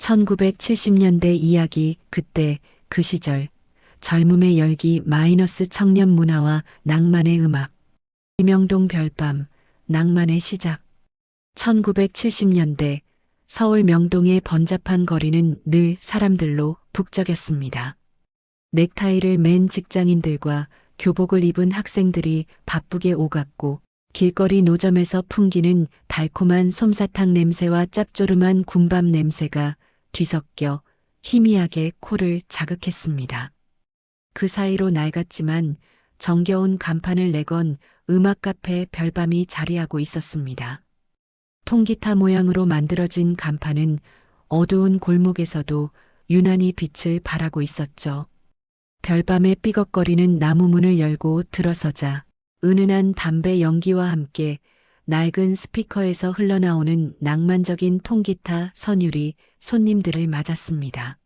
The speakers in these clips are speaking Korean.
1970년대 이야기. 그때 그 시절 젊음의 열기 마이너스 청년 문화와 낭만의 음악. 김영동 별밤 낭만의 시작. 1970년대 서울 명동의 번잡한 거리는 늘 사람들로 북적였습니다. 넥타이를 맨 직장인들과 교복을 입은 학생들이 바쁘게 오갔고, 길거리 노점에서 풍기는 달콤한 솜사탕 냄새와 짭조름한 군밤 냄새가 뒤섞여 희미하게 코를 자극했습니다. 그 사이로 낡았지만 정겨운 간판을 내건 음악 카페 별밤이 자리하고 있었습니다. 통기타 모양으로 만들어진 간판은 어두운 골목에서도 유난히 빛을 발하고 있었죠. 별밤의 삐걱거리는 나무 문을 열고 들어서자 은은한 담배 연기와 함께 낡은 스피커에서 흘러나오는 낭만적인 통기타 선율이 손님들을 맞았습니다.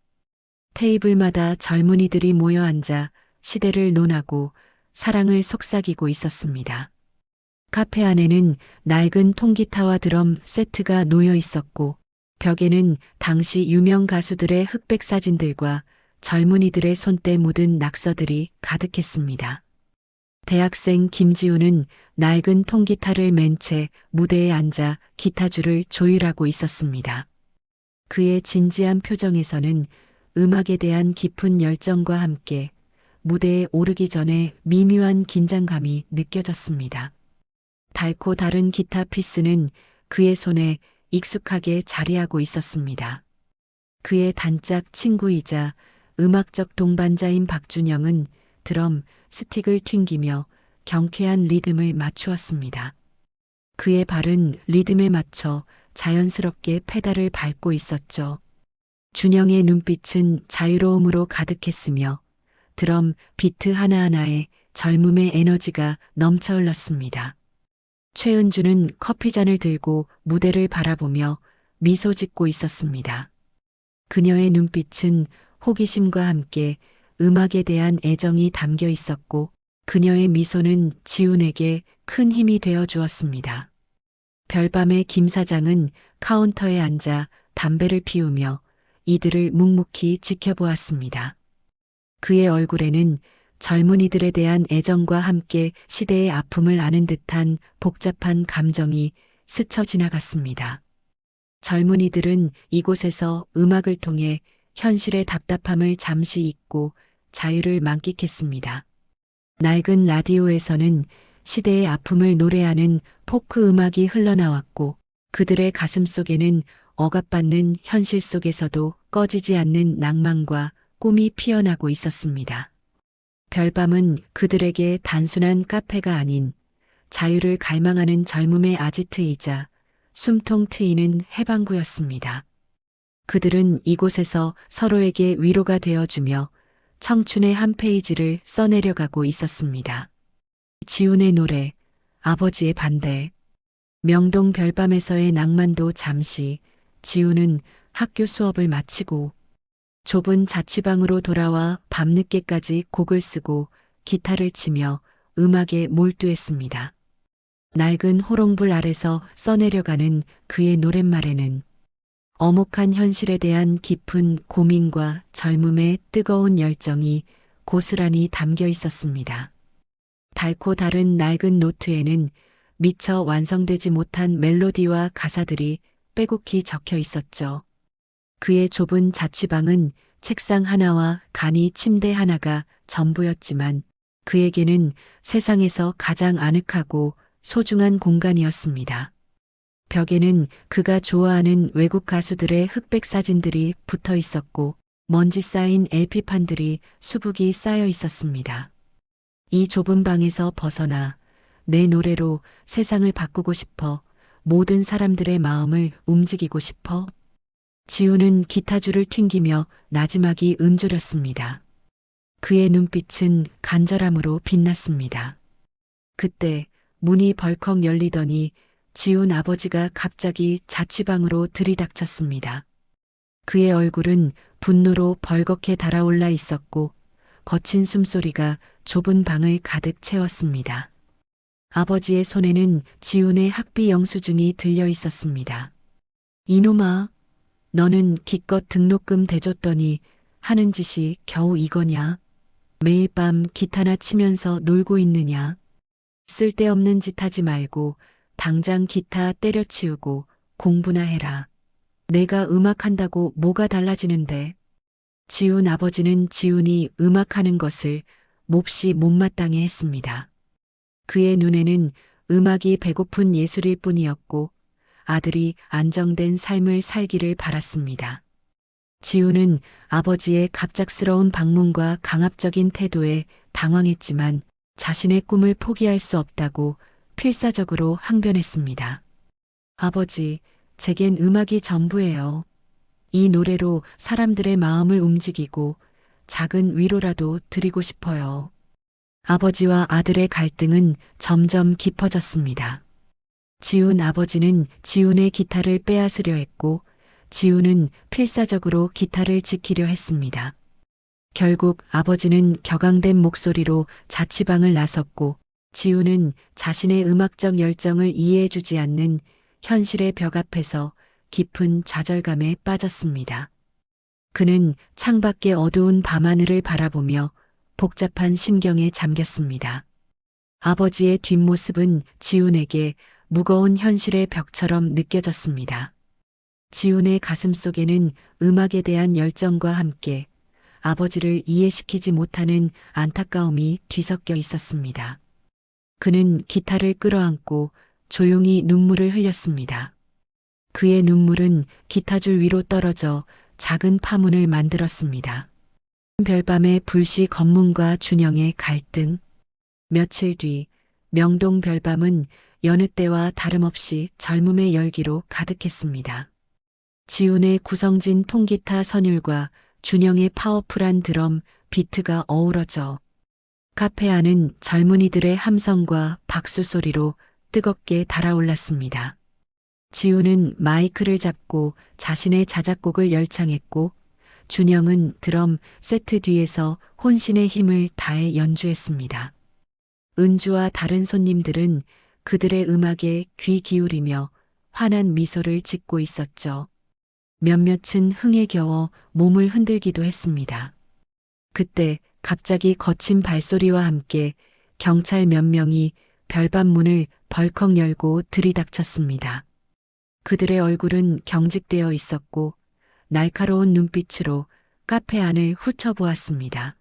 테이블마다 젊은이들이 모여 앉아 시대를 논하고 사랑을 속삭이고 있었습니다. 카페 안에는 낡은 통기타와 드럼 세트가 놓여 있었고, 벽에는 당시 유명 가수들의 흑백 사진들과 젊은이들의 손때 묻은 낙서들이 가득했습니다. 대학생 김지우는 낡은 통기타를 맨 채 무대에 앉아 기타줄을 조율하고 있었습니다. 그의 진지한 표정에서는 음악에 대한 깊은 열정과 함께 무대에 오르기 전에 미묘한 긴장감이 느껴졌습니다. 달고 다른 기타 피스는 그의 손에 익숙하게 자리하고 있었습니다. 그의 단짝 친구이자 음악적 동반자인 박준영은 드럼 스틱을 튕기며 경쾌한 리듬을 맞추었습니다. 그의 발은 리듬에 맞춰 자연스럽게 페달을 밟고 있었죠. 준영의 눈빛은 자유로움으로 가득했으며 드럼 비트 하나하나에 젊음의 에너지가 넘쳐 흘렀습니다. 최은주는 커피잔을 들고 무대를 바라보며 미소 짓고 있었습니다. 그녀의 눈빛은 호기심과 함께 음악에 대한 애정이 담겨 있었고, 그녀의 미소는 지훈에게 큰 힘이 되어 주었습니다. 별밤의 김 사장은 카운터에 앉아 담배를 피우며 이들을 묵묵히 지켜보았습니다. 그의 얼굴에는 젊은이들에 대한 애정과 함께 시대의 아픔을 아는 듯한 복잡한 감정이 스쳐 지나갔습니다. 젊은이들은 이곳에서 음악을 통해 현실의 답답함을 잠시 잊고 자유를 만끽했습니다. 낡은 라디오에서는 시대의 아픔을 노래하는 포크 음악이 흘러나왔고, 그들의 가슴 속에는 억압받는 현실 속에서도 꺼지지 않는 낭만과 꿈이 피어나고 있었습니다. 별밤은 그들에게 단순한 카페가 아닌 자유를 갈망하는 젊음의 아지트이자 숨통 트이는 해방구였습니다. 그들은 이곳에서 서로에게 위로가 되어주며 청춘의 한 페이지를 써내려가고 있었습니다. 지훈의 노래, 아버지의 반대, 명동 별밤에서의 낭만도 잠시. 지훈은 학교 수업을 마치고 좁은 자취방으로 돌아와 밤늦게까지 곡을 쓰고 기타를 치며 음악에 몰두했습니다. 낡은 호롱불 아래서 써내려가는 그의 노랫말에는 엄혹한 현실에 대한 깊은 고민과 젊음의 뜨거운 열정이 고스란히 담겨 있었습니다. 달고 다른 낡은 노트에는 미처 완성되지 못한 멜로디와 가사들이 빼곡히 적혀 있었죠. 그의 좁은 자취방은 책상 하나와 간이 침대 하나가 전부였지만 그에게는 세상에서 가장 아늑하고 소중한 공간이었습니다. 벽에는 그가 좋아하는 외국 가수들의 흑백 사진들이 붙어 있었고, 먼지 쌓인 LP판들이 수북이 쌓여 있었습니다. 이 좁은 방에서 벗어나 내 노래로 세상을 바꾸고 싶어, 모든 사람들의 마음을 움직이고 싶어. 지훈은 기타줄을 튕기며 나지막이 은조렸습니다. 그의 눈빛은 간절함으로 빛났습니다. 그때 문이 벌컥 열리더니 지훈 아버지가 갑자기 자취방으로 들이닥쳤습니다. 그의 얼굴은 분노로 벌겋게 달아올라 있었고, 거친 숨소리가 좁은 방을 가득 채웠습니다. 아버지의 손에는 지훈의 학비 영수증이 들려 있었습니다. 이놈아, 너는 기껏 등록금 대줬더니 하는 짓이 겨우 이거냐? 매일 밤 기타나 치면서 놀고 있느냐? 쓸데없는 짓 하지 말고 당장 기타 때려치우고 공부나 해라. 내가 음악한다고 뭐가 달라지는데? 지훈 아버지는 지훈이 음악하는 것을 몹시 못마땅해 했습니다. 그의 눈에는 음악이 배고픈 예술일 뿐이었고 아들이 안정된 삶을 살기를 바랐습니다. 지훈은 아버지의 갑작스러운 방문과 강압적인 태도에 당황했지만 자신의 꿈을 포기할 수 없다고 필사적으로 항변했습니다. 아버지, 제겐 음악이 전부예요. 이 노래로 사람들의 마음을 움직이고 작은 위로라도 드리고 싶어요. 아버지와 아들의 갈등은 점점 깊어졌습니다. 지훈 아버지는 지훈의 기타를 빼앗으려 했고 지훈은 필사적으로 기타를 지키려 했습니다. 결국 아버지는 격앙된 목소리로 자취방을 나섰고 지훈은 자신의 음악적 열정을 이해해주지 않는 현실의 벽 앞에서 깊은 좌절감에 빠졌습니다. 그는 창밖의 어두운 밤하늘을 바라보며 복잡한 심경에 잠겼습니다. 아버지의 뒷모습은 지훈에게 무거운 현실의 벽처럼 느껴졌습니다. 지훈의 가슴 속에는 음악에 대한 열정과 함께 아버지를 이해시키지 못하는 안타까움이 뒤섞여 있었습니다. 그는 기타를 끌어안고 조용히 눈물을 흘렸습니다. 그의 눈물은 기타줄 위로 떨어져 작은 파문을 만들었습니다. 별밤의 불시 검문과 준영의 갈등. 며칠 뒤 명동 별밤은 여느 때와 다름없이 젊음의 열기로 가득했습니다. 지훈의 구성진 통기타 선율과 준영의 파워풀한 드럼, 비트가 어우러져 카페 안은 젊은이들의 함성과 박수 소리로 뜨겁게 달아올랐습니다. 지훈은 마이크를 잡고 자신의 자작곡을 열창했고 준영은 드럼 세트 뒤에서 혼신의 힘을 다해 연주했습니다. 은주와 다른 손님들은 그들의 음악에 귀 기울이며 환한 미소를 짓고 있었죠. 몇몇은 흥에 겨워 몸을 흔들기도 했습니다. 그때 갑자기 거친 발소리와 함께 경찰 몇 명이 별밤 문을 벌컥 열고 들이닥쳤습니다. 그들의 얼굴은 경직되어 있었고 날카로운 눈빛으로 카페 안을 훑어보았습니다.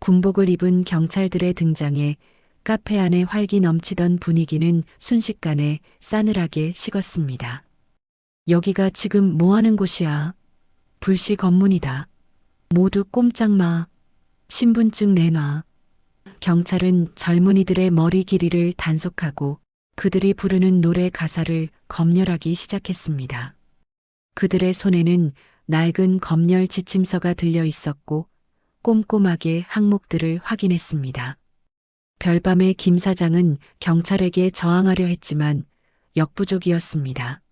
군복을 입은 경찰들의 등장에 카페 안에 활기 넘치던 분위기는 순식간에 싸늘하게 식었습니다. 여기가 지금 뭐 하는 곳이야? 불시 검문이다. 모두 꼼짝 마. 신분증 내놔. 경찰은 젊은이들의 머리 길이를 단속하고 그들이 부르는 노래 가사를 검열하기 시작했습니다. 그들의 손에는 낡은 검열 지침서가 들려 있었고 꼼꼼하게 항목들을 확인했습니다. 별밤의 김 사장은 경찰에게 저항하려 했지만 역부족이었습니다.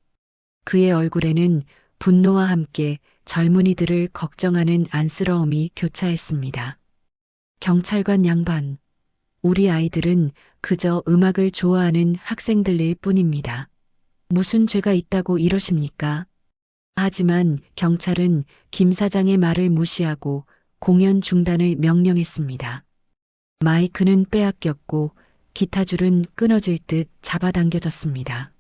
그의 얼굴에는 분노와 함께 젊은이들을 걱정하는 안쓰러움이 교차했습니다. 경찰관 양반, 우리 아이들은 그저 음악을 좋아하는 학생들일 뿐입니다. 무슨 죄가 있다고 이러십니까? 하지만 경찰은 김 사장의 말을 무시하고 공연 중단을 명령했습니다. 마이크는 빼앗겼고 기타줄은 끊어질 듯 잡아당겨졌습니다.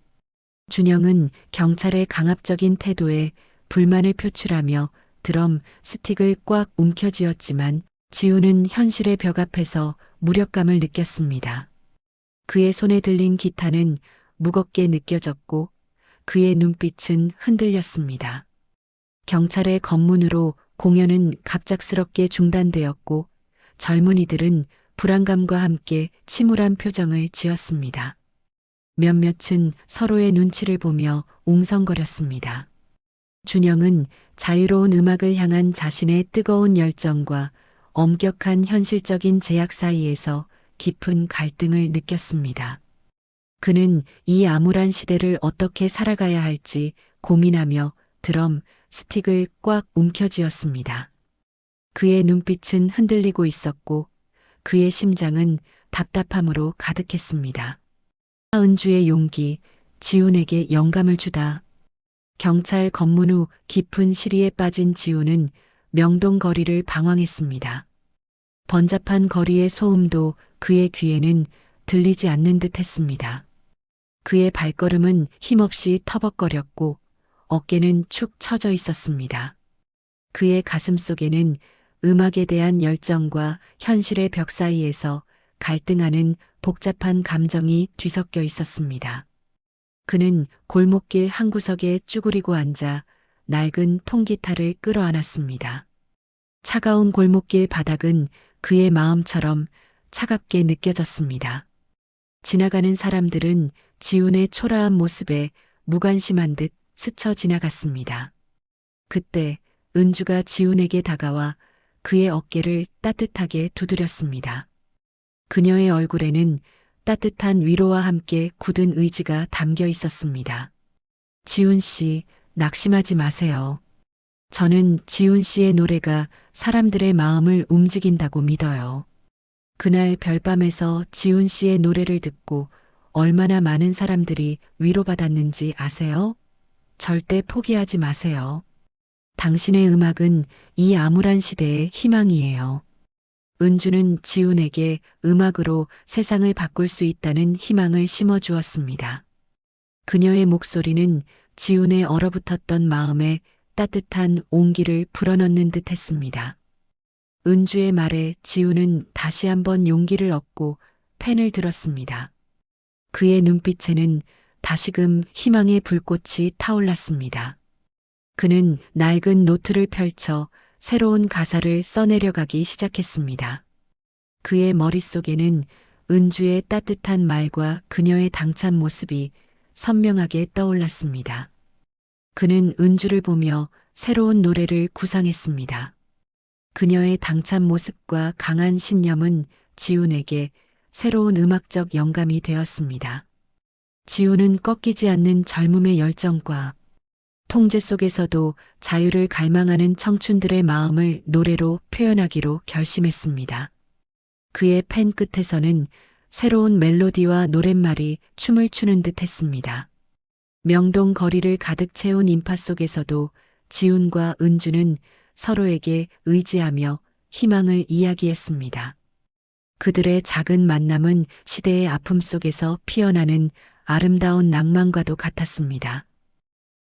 준영은 경찰의 강압적인 태도에 불만을 표출하며 드럼 스틱을 꽉 움켜쥐었지만 지훈은 현실의 벽 앞에서 무력감을 느꼈습니다. 그의 손에 들린 기타는 무겁게 느껴졌고 그의 눈빛은 흔들렸습니다. 경찰의 검문으로 공연은 갑작스럽게 중단되었고 젊은이들은 불안감과 함께 침울한 표정을 지었습니다. 몇몇은 서로의 눈치를 보며 웅성거렸습니다. 준영은 자유로운 음악을 향한 자신의 뜨거운 열정과 엄격한 현실적인 제약 사이에서 깊은 갈등을 느꼈습니다. 그는 이 암울한 시대를 어떻게 살아가야 할지 고민하며 드럼 스틱을 꽉 움켜쥐었습니다. 그의 눈빛은 흔들리고 있었고 그의 심장은 답답함으로 가득했습니다. 은주의 용기, 지훈에게 영감을 주다. 경찰 검문 후 깊은 시리에 빠진 지우는 명동 거리를 방황했습니다. 번잡한 거리의 소음도 그의 귀에는 들리지 않는 듯 했습니다. 그의 발걸음은 힘없이 터벅거렸고 어깨는 축 처져 있었습니다. 그의 가슴 속에는 음악에 대한 열정과 현실의 벽 사이에서 갈등하는 복잡한 감정이 뒤섞여 있었습니다. 그는 골목길 한 구석에 쭈그리고 앉아 낡은 통기타를 끌어안았습니다. 차가운 골목길 바닥은 그의 마음처럼 차갑게 느껴졌습니다. 지나가는 사람들은 지훈의 초라한 모습에 무관심한 듯 스쳐 지나갔습니다. 그때 은주가 지훈에게 다가와 그의 어깨를 따뜻하게 두드렸습니다. 그녀의 얼굴에는 따뜻한 위로와 함께 굳은 의지가 담겨 있었습니다. 지훈 씨, 낙심하지 마세요. 저는 지훈 씨의 노래가 사람들의 마음을 움직인다고 믿어요. 그날 별밤에서 지훈 씨의 노래를 듣고 얼마나 많은 사람들이 위로받았는지 아세요? 절대 포기하지 마세요. 당신의 음악은 이 암울한 시대의 희망이에요. 은주는 지훈에게 음악으로 세상을 바꿀 수 있다는 희망을 심어주었습니다. 그녀의 목소리는 지훈의 얼어붙었던 마음에 따뜻한 온기를 불어넣는 듯 했습니다. 은주의 말에 지훈은 다시 한번 용기를 얻고 펜을 들었습니다. 그의 눈빛에는 다시금 희망의 불꽃이 타올랐습니다. 그는 낡은 노트를 펼쳐 새로운 가사를 써내려가기 시작했습니다. 그의 머릿속에는 은주의 따뜻한 말과 그녀의 당찬 모습이 선명하게 떠올랐습니다. 그는 은주를 보며 새로운 노래를 구상했습니다. 그녀의 당찬 모습과 강한 신념은 지훈에게 새로운 음악적 영감이 되었습니다. 지훈은 꺾이지 않는 젊음의 열정과 통제 속에서도 자유를 갈망하는 청춘들의 마음을 노래로 표현하기로 결심했습니다. 그의 펜 끝에서는 새로운 멜로디와 노랫말이 춤을 추는 듯 했습니다. 명동 거리를 가득 채운 인파 속에서도 지훈과 은주는 서로에게 의지하며 희망을 이야기했습니다. 그들의 작은 만남은 시대의 아픔 속에서 피어나는 아름다운 낭만과도 같았습니다.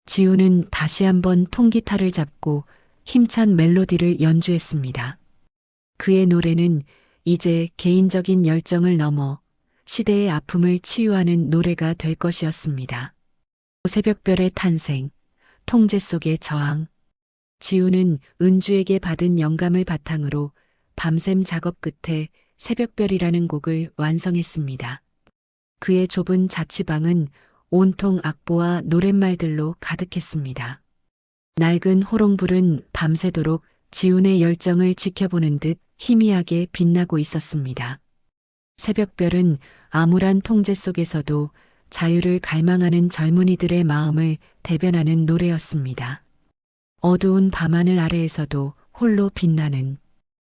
지훈은 다시 한번 통기타를 잡고 힘찬 멜로디를 연주했습니다. 그의 노래는 이제 개인적인 열정을 넘어 시대의 아픔을 치유하는 노래가 될 것이었습니다. 새벽별의 탄생, 통제 속의 저항. 지훈은 은주에게 받은 영감을 바탕으로 밤샘 작업 끝에 새벽별이라는 곡을 완성했습니다. 그의 좁은 자취방은 온통 악보와 노랫말들로 가득했습니다. 낡은 호롱불은 밤새도록 지훈의 열정을 지켜보는 듯 희미하게 빛나고 있었습니다. 새벽별은 암울한 통제 속에서도 자유를 갈망하는 젊은이들의 마음을 대변하는 노래였습니다. 어두운 밤하늘 아래에서도 홀로 빛나는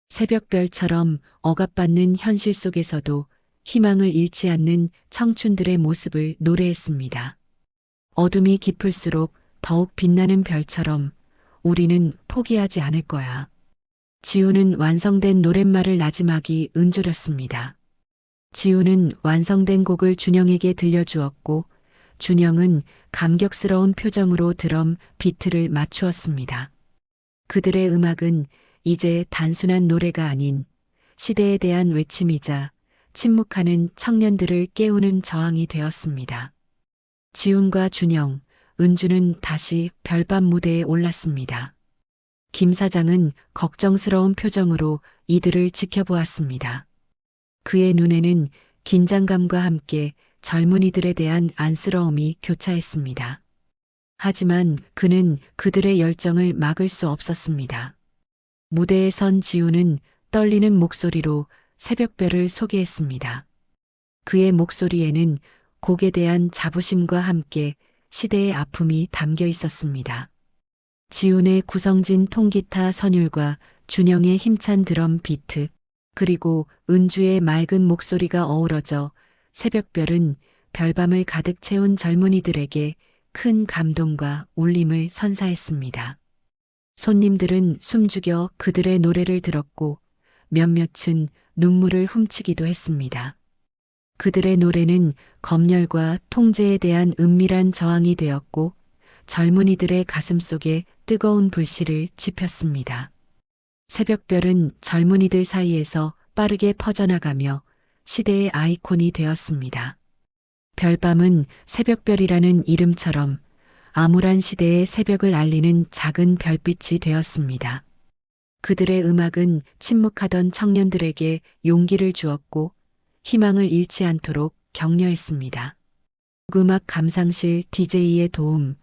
새벽별처럼 억압받는 현실 속에서도 희망을 잃지 않는 청춘들의 모습을 노래했습니다. 어둠이 깊을수록 더욱 빛나는 별처럼 우리는 포기하지 않을 거야. 지훈은 완성된 노랫말을 나지막이 은조렸습니다. 지훈은 완성된 곡을 준영에게 들려주었고 준영은 감격스러운 표정으로 드럼 비트를 맞추었습니다. 그들의 음악은 이제 단순한 노래가 아닌 시대에 대한 외침이자 침묵하는 청년들을 깨우는 저항이 되었습니다. 지훈과 준영, 은주는 다시 별밤 무대에 올랐습니다. 김 사장은 걱정스러운 표정으로 이들을 지켜보았습니다. 그의 눈에는 긴장감과 함께 젊은이들에 대한 안쓰러움이 교차했습니다. 하지만 그는 그들의 열정을 막을 수 없었습니다. 무대에 선 지훈은 떨리는 목소리로 새벽별을 소개했습니다. 그의 목소리에는 곡에 대한 자부심과 함께 시대의 아픔이 담겨 있었습니다. 지훈의 구성진 통기타 선율과 준영의 힘찬 드럼 비트, 그리고 은주의 맑은 목소리가 어우러져 새벽별은 별밤을 가득 채운 젊은이들에게 큰 감동과 울림을 선사했습니다. 손님들은 숨죽여 그들의 노래를 들었고 몇몇은 눈물을 훔치기도 했습니다. 그들의 노래는 검열과 통제에 대한 은밀한 저항이 되었고 젊은이들의 가슴 속에 뜨거운 불씨를 지폈습니다. 새벽별은 젊은이들 사이에서 빠르게 퍼져나가며 시대의 아이콘이 되었습니다. 별밤은 새벽별이라는 이름처럼 암울한 시대의 새벽을 알리는 작은 별빛이 되었습니다. 그들의 음악은 침묵하던 청년들에게 용기를 주었고 희망을 잃지 않도록 격려했습니다. 음악 감상실 DJ의 도움,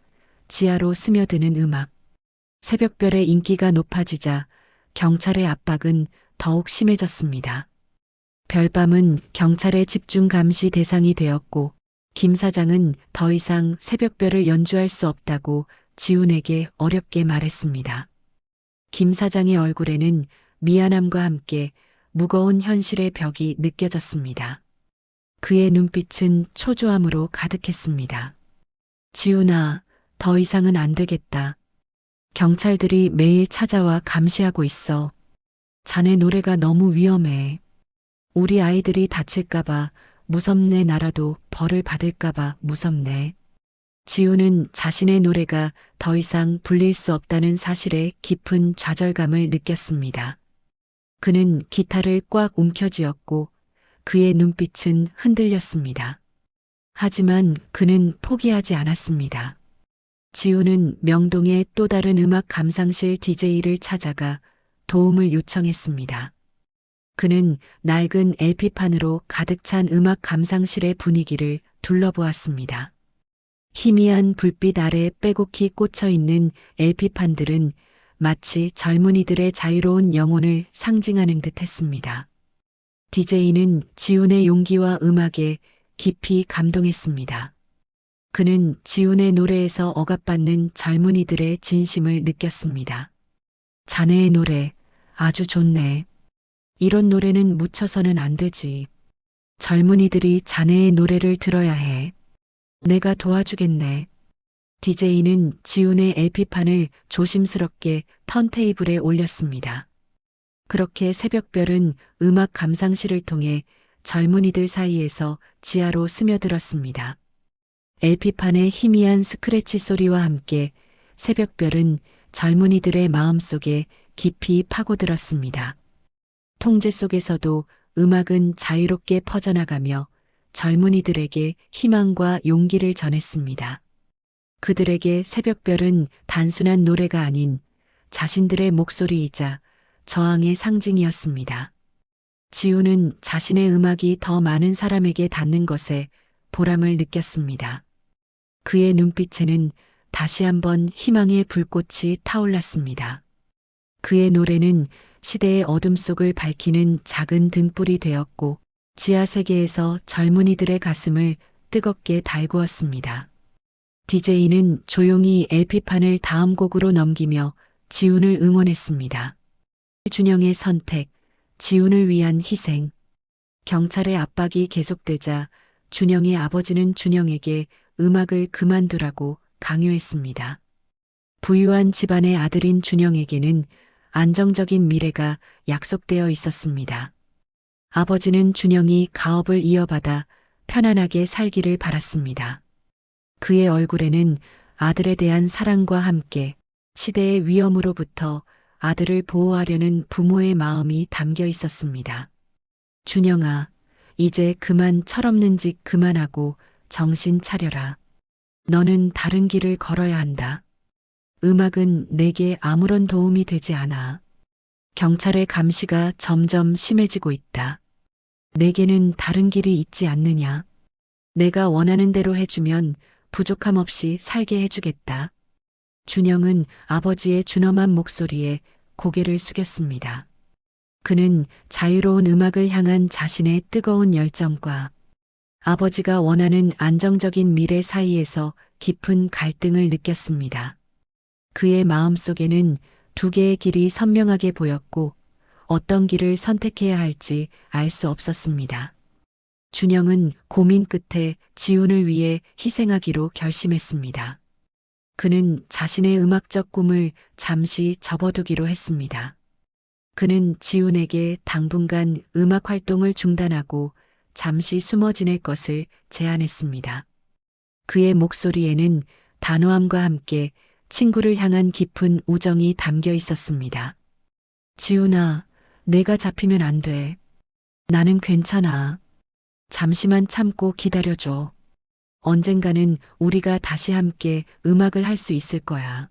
지하로 스며드는 음악. 새벽별의 인기가 높아지자 경찰의 압박은 더욱 심해졌습니다. 별밤은 경찰의 집중 감시 대상이 되었고 김 사장은 더 이상 새벽별을 연주할 수 없다고 지훈에게 어렵게 말했습니다. 김 사장의 얼굴에는 미안함과 함께 무거운 현실의 벽이 느껴졌습니다. 그의 눈빛은 초조함으로 가득했습니다. 지훈아, 더 이상은 안 되겠다. 경찰들이 매일 찾아와 감시하고 있어. 자네 노래가 너무 위험해. 우리 아이들이 다칠까봐 무섭네. 나라도 벌을 받을까봐 무섭네. 지훈은 자신의 노래가 더 이상 불릴 수 없다는 사실에 깊은 좌절감을 느꼈습니다. 그는 기타를 꽉 움켜쥐었고 그의 눈빛은 흔들렸습니다. 하지만 그는 포기하지 않았습니다. 지훈은 명동의 또 다른 음악 감상실 DJ를 찾아가 도움을 요청했습니다. 그는 낡은 LP판으로 가득 찬 음악 감상실의 분위기를 둘러보았습니다. 희미한 불빛 아래 빼곡히 꽂혀 있는 LP판들은 마치 젊은이들의 자유로운 영혼을 상징하는 듯 했습니다. DJ는 지훈의 용기와 음악에 깊이 감동했습니다. 그는 지훈의 노래에서 억압받는 젊은이들의 진심을 느꼈습니다. 자네의 노래 아주 좋네. 이런 노래는 묻혀서는 안 되지. 젊은이들이 자네의 노래를 들어야 해. 내가 도와주겠네. DJ는 지훈의 LP판을 조심스럽게 턴테이블에 올렸습니다. 그렇게 새벽별은 음악 감상실을 통해 젊은이들 사이에서 지하로 스며들었습니다. LP판의 희미한 스크래치 소리와 함께 새벽별은 젊은이들의 마음속에 깊이 파고들었습니다. 통제 속에서도 음악은 자유롭게 퍼져나가며 젊은이들에게 희망과 용기를 전했습니다. 그들에게 새벽별은 단순한 노래가 아닌 자신들의 목소리이자 저항의 상징이었습니다. 지훈은 자신의 음악이 더 많은 사람에게 닿는 것에 보람을 느꼈습니다. 그의 눈빛에는 다시 한번 희망의 불꽃이 타올랐습니다. 그의 노래는 시대의 어둠 속을 밝히는 작은 등불이 되었고 지하 세계에서 젊은이들의 가슴을 뜨겁게 달구었습니다. DJ는 조용히 LP판을 다음 곡으로 넘기며 지훈을 응원했습니다. 준영의 선택, 지훈을 위한 희생. 경찰의 압박이 계속되자 준영의 아버지는 준영에게 음악을 그만두라고 강요했습니다. 부유한 집안의 아들인 준영에게는 안정적인 미래가 약속되어 있었습니다. 아버지는 준영이 가업을 이어받아 편안하게 살기를 바랐습니다. 그의 얼굴에는 아들에 대한 사랑과 함께 시대의 위험으로부터 아들을 보호하려는 부모의 마음이 담겨 있었습니다. 준영아, 이제 그만 철없는 짓 그만하고 정신 차려라. 너는 다른 길을 걸어야 한다. 음악은 내게 아무런 도움이 되지 않아. 경찰의 감시가 점점 심해지고 있다. 내게는 다른 길이 있지 않느냐. 내가 원하는 대로 해주면 부족함 없이 살게 해주겠다. 준영은 아버지의 준엄한 목소리에 고개를 숙였습니다. 그는 자유로운 음악을 향한 자신의 뜨거운 열정과 아버지가 원하는 안정적인 미래 사이에서 깊은 갈등을 느꼈습니다. 그의 마음속에는 두 개의 길이 선명하게 보였고 어떤 길을 선택해야 할지 알 수 없었습니다. 준영은 고민 끝에 지훈을 위해 희생하기로 결심했습니다. 그는 자신의 음악적 꿈을 잠시 접어두기로 했습니다. 그는 지훈에게 당분간 음악 활동을 중단하고 잠시 숨어 지낼 것을 제안했습니다. 그의 목소리에는 단호함과 함께 친구를 향한 깊은 우정이 담겨 있었습니다. 지훈아, 내가 잡히면 안 돼. 나는 괜찮아. 잠시만 참고 기다려줘. 언젠가는 우리가 다시 함께 음악을 할 수 있을 거야.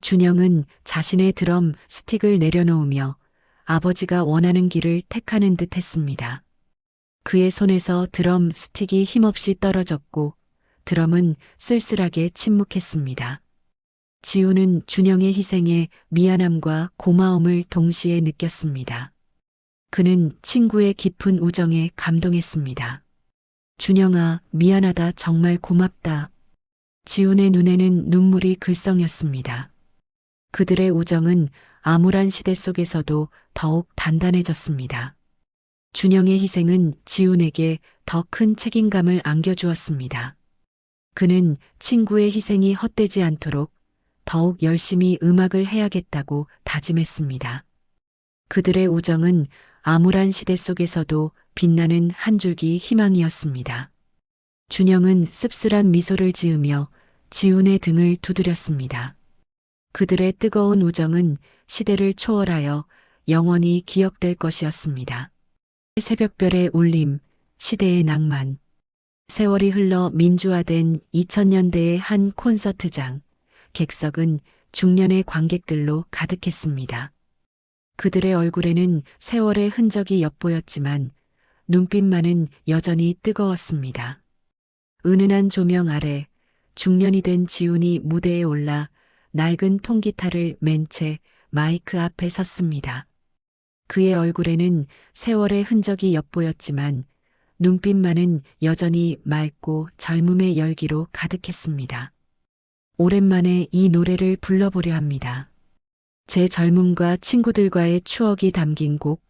준영은 자신의 드럼 스틱을 내려놓으며 아버지가 원하는 길을 택하는 듯 했습니다. 그의 손에서 드럼 스틱이 힘없이 떨어졌고 드럼은 쓸쓸하게 침묵했습니다. 지우는 준영의 희생에 미안함과 고마움을 동시에 느꼈습니다. 그는 친구의 깊은 우정에 감동했습니다. 준영아, 미안하다. 정말 고맙다. 지훈의 눈에는 눈물이 글썽였습니다. 그들의 우정은 암울한 시대 속에서도 더욱 단단해졌습니다. 준영의 희생은 지훈에게 더 큰 책임감을 안겨주었습니다. 그는 친구의 희생이 헛되지 않도록 더욱 열심히 음악을 해야겠다고 다짐했습니다. 그들의 우정은 암울한 시대 속에서도 빛나는 한 줄기 희망이었습니다. 준영은 씁쓸한 미소를 지으며 지훈의 등을 두드렸습니다. 그들의 뜨거운 우정은 시대를 초월하여 영원히 기억될 것이었습니다. 새벽별의 울림, 시대의 낭만. 세월이 흘러 민주화된 2000년대의 한 콘서트장. 객석은 중년의 관객들로 가득했습니다. 그들의 얼굴에는 세월의 흔적이 엿보였지만 눈빛만은 여전히 뜨거웠습니다. 은은한 조명 아래 중년이 된 지훈이 무대에 올라 낡은 통기타를 맨 채 마이크 앞에 섰습니다. 그의 얼굴에는 세월의 흔적이 엿보였지만 눈빛만은 여전히 맑고 젊음의 열기로 가득했습니다. 오랜만에 이 노래를 불러보려 합니다. 제 젊음과 친구들과의 추억이 담긴 곡,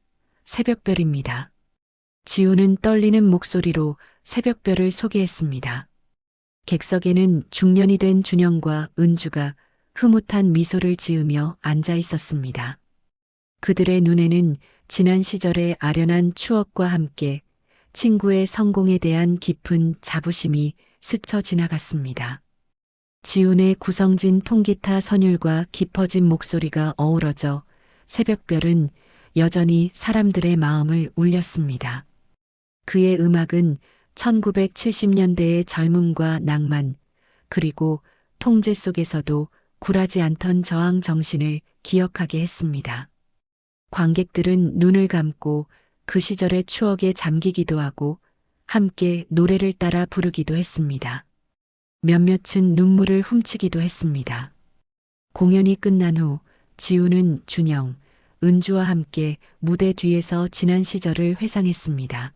새벽별입니다. 지훈은 떨리는 목소리로 새벽별을 소개했습니다. 객석에는 중년이 된 준영과 은주가 흐뭇한 미소를 지으며 앉아 있었습니다. 그들의 눈에는 지난 시절의 아련한 추억과 함께 친구의 성공에 대한 깊은 자부심이 스쳐 지나갔습니다. 지훈의 구성진 통기타 선율과 깊어진 목소리가 어우러져 새벽별은 여전히 사람들의 마음을 울렸습니다. 그의 음악은 1970년대의 젊음과 낭만, 그리고 통제 속에서도 굴하지 않던 저항 정신을 기억하게 했습니다. 관객들은 눈을 감고 그 시절의 추억에 잠기기도 하고 함께 노래를 따라 부르기도 했습니다. 몇몇은 눈물을 훔치기도 했습니다. 공연이 끝난 후 지훈은 준영, 은주와 함께 무대 뒤에서 지난 시절을 회상했습니다.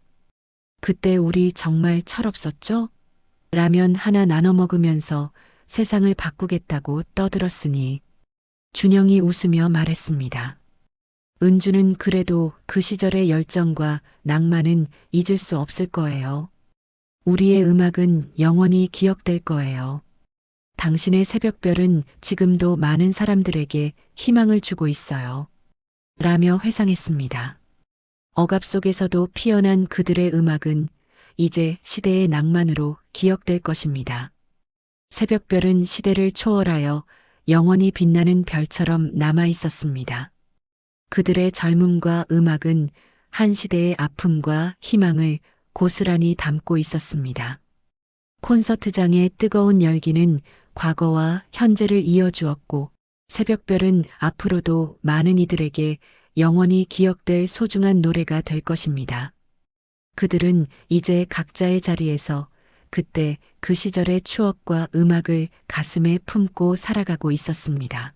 그때 우리 정말 철없었죠? 라면 하나 나눠 먹으면서 세상을 바꾸겠다고 떠들었으니 준영이 웃으며 말했습니다. 은주는 그래도 그 시절의 열정과 낭만은 잊을 수 없을 거예요. 우리의 음악은 영원히 기억될 거예요. 당신의 새벽별은 지금도 많은 사람들에게 희망을 주고 있어요. 라며 회상했습니다. 억압 속에서도 피어난 그들의 음악은 이제 시대의 낭만으로 기억될 것입니다. 새벽별은 시대를 초월하여 영원히 빛나는 별처럼 남아 있었습니다. 그들의 젊음과 음악은 한 시대의 아픔과 희망을 고스란히 담고 있었습니다. 콘서트장의 뜨거운 열기는 과거와 현재를 이어주었고 새벽별은 앞으로도 많은 이들에게 영원히 기억될 소중한 노래가 될 것입니다. 그들은 이제 각자의 자리에서 그때 그 시절의 추억과 음악을 가슴에 품고 살아가고 있었습니다.